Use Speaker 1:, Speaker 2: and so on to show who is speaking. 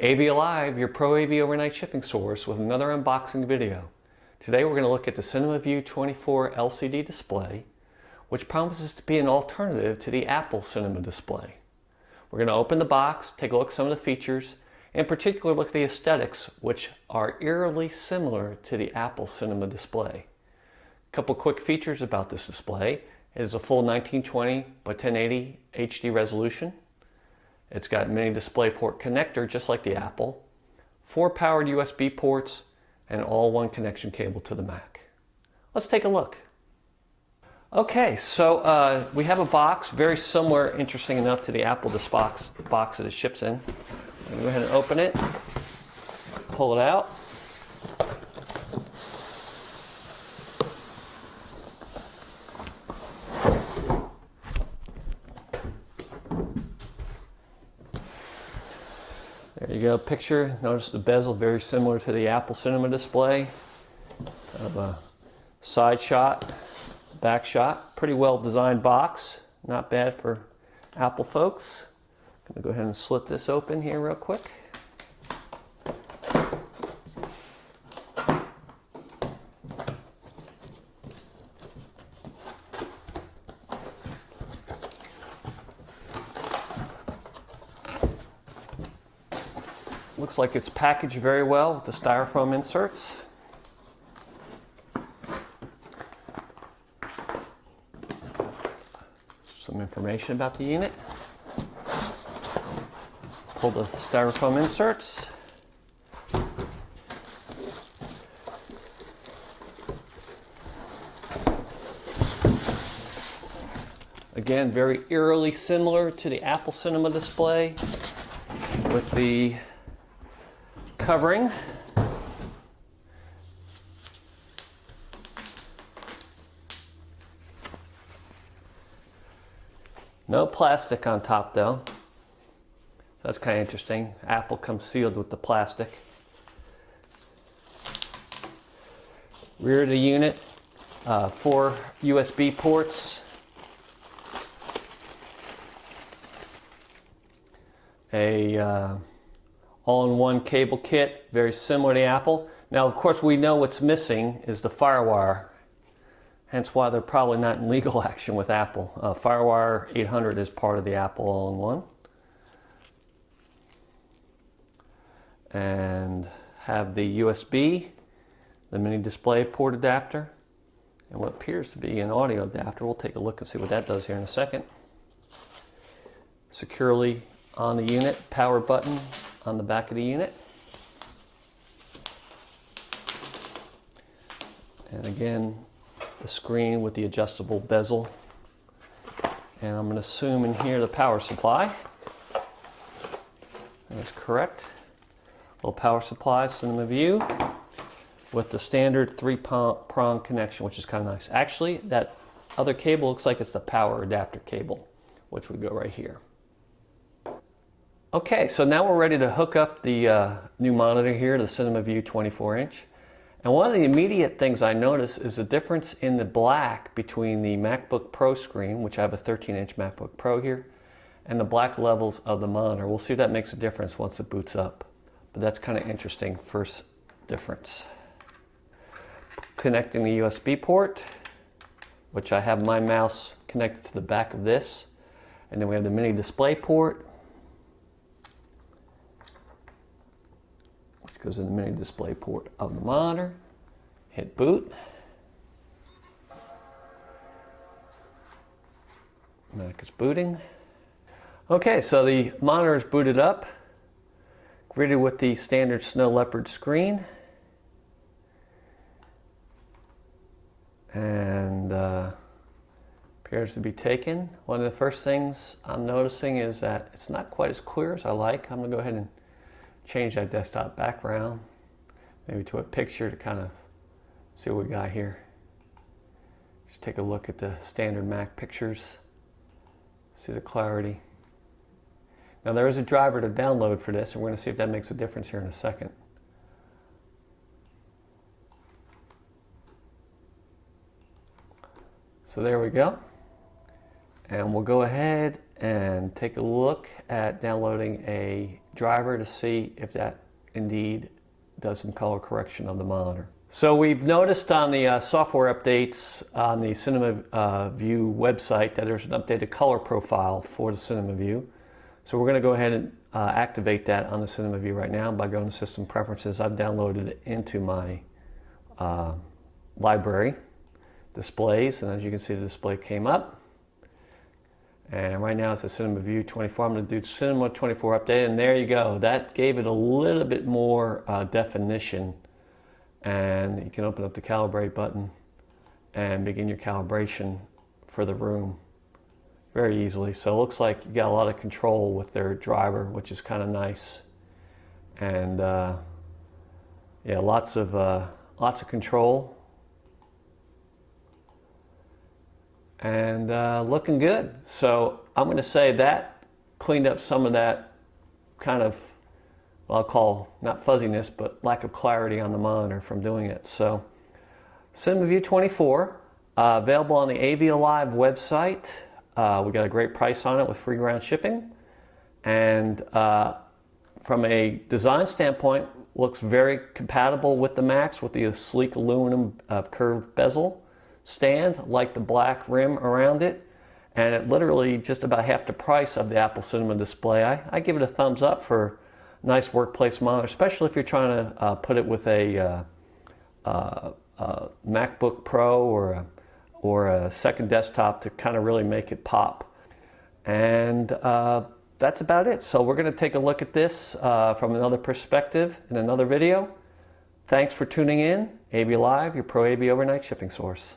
Speaker 1: AValive, your Pro AV overnight shipping source, with another unboxing video. Today we're going to look at the CV24 LCD display, which promises to be an alternative to the Apple Cinema display. We're going to open the box, take a look at some of the features, and in particular look at the aesthetics, which are eerily similar to the Apple Cinema display. A couple quick features about this display. It is a full 1920 by 1080 HD resolution. It's got a mini DisplayPort connector just like the Apple, 4 powered USB ports, and all one connection cable to the Mac. Let's take a look. Okay, so we have a box very similar, interesting enough, to the Apple box that it ships in. I'm going to go ahead and open it, pull it out. There you go, picture. Notice the bezel, very similar to the Apple Cinema display. Kind of a side shot, back shot. Pretty well designed box. Not bad for Apple folks. I'm gonna go ahead and slit this open here real quick. Looks like it's packaged very well with the styrofoam inserts. Some information about the unit. Pull the styrofoam inserts. Again, very eerily similar to the Apple Cinema display with the covering. No plastic on top though. That's kind of interesting. Apple comes sealed with the plastic. Rear of the unit, 4 USB ports. A all-in-one cable kit, very similar to Apple. Now, of course, we know what's missing is the FireWire, hence why they're probably not in legal action with Apple. FireWire 800 is part of the Apple all-in-one. And have the USB, the mini DisplayPort adapter, and what appears to be an audio adapter. We'll take a look and see what that does here in a second. Securely on the unit, power button on the back of the unit. And again, the screen with the adjustable bezel. And I'm going to assume in here the power supply. That's correct. Little power supply, Cinema View, with the standard 3-prong connection, which is kind of nice. Actually, that other cable looks like it's the power adapter cable, which would go right here. Okay, so now we're ready to hook up the new monitor here, the Cinema View 24-inch. And one of the immediate things I notice is the difference in the black between the MacBook Pro screen, which I have a 13-inch MacBook Pro here, and the black levels of the monitor. We'll see if that makes a difference once it boots up. But that's kind of interesting, first difference. Connecting the USB port, which I have my mouse connected to the back of this. And then we have the mini DisplayPort, goes in the mini DisplayPort of the monitor. Hit boot. Mac is booting. Okay, so the monitor is booted up, greeted with the standard Snow Leopard screen. And appears to be taken. One of the first things I'm noticing is that it's not quite as clear as I like. I'm gonna go ahead and change that desktop background, maybe to a picture to kind of see what we got here. Just take a look at the standard Mac pictures, see the clarity. Now there is a driver to download for this, and we're going to see if that makes a difference here in a second. So there we go. And we'll go ahead and take a look at downloading a driver to see if that indeed does some color correction of the monitor. So we've noticed on the software updates on the CinemaView website that there's an updated color profile for the CinemaView. So we're going to go ahead and activate that on the CinemaView right now by going to System Preferences. I've downloaded it into my library displays, and as you can see, the display came up. And right now it's a CinemaView 24. I'm going to do Cinema 24 update, and there you go. That gave it a little bit more definition. And you can open up the calibrate button and begin your calibration for the room very easily. So it looks like you got a lot of control with their driver, which is kind of nice. And yeah, lots of control. And looking good. So I'm going to say that cleaned up some of that kind of, well, I'll call not fuzziness, but lack of clarity on the monitor from doing it. So CinemaView 24, available on the AValive website. We got a great price on it with free ground shipping. And from a design standpoint, looks very compatible with the Macs, with the sleek aluminum curved bezel stand, like the black rim around it, and at literally just about half the price of the Apple Cinema display. I give it a thumbs up for a nice workplace monitor, especially if you're trying to put it with a MacBook Pro or a second desktop to kind of really make it pop. And that's about it. So we're going to take a look at this from another perspective in another video. Thanks for tuning in. AValive, your Pro AV overnight shipping source.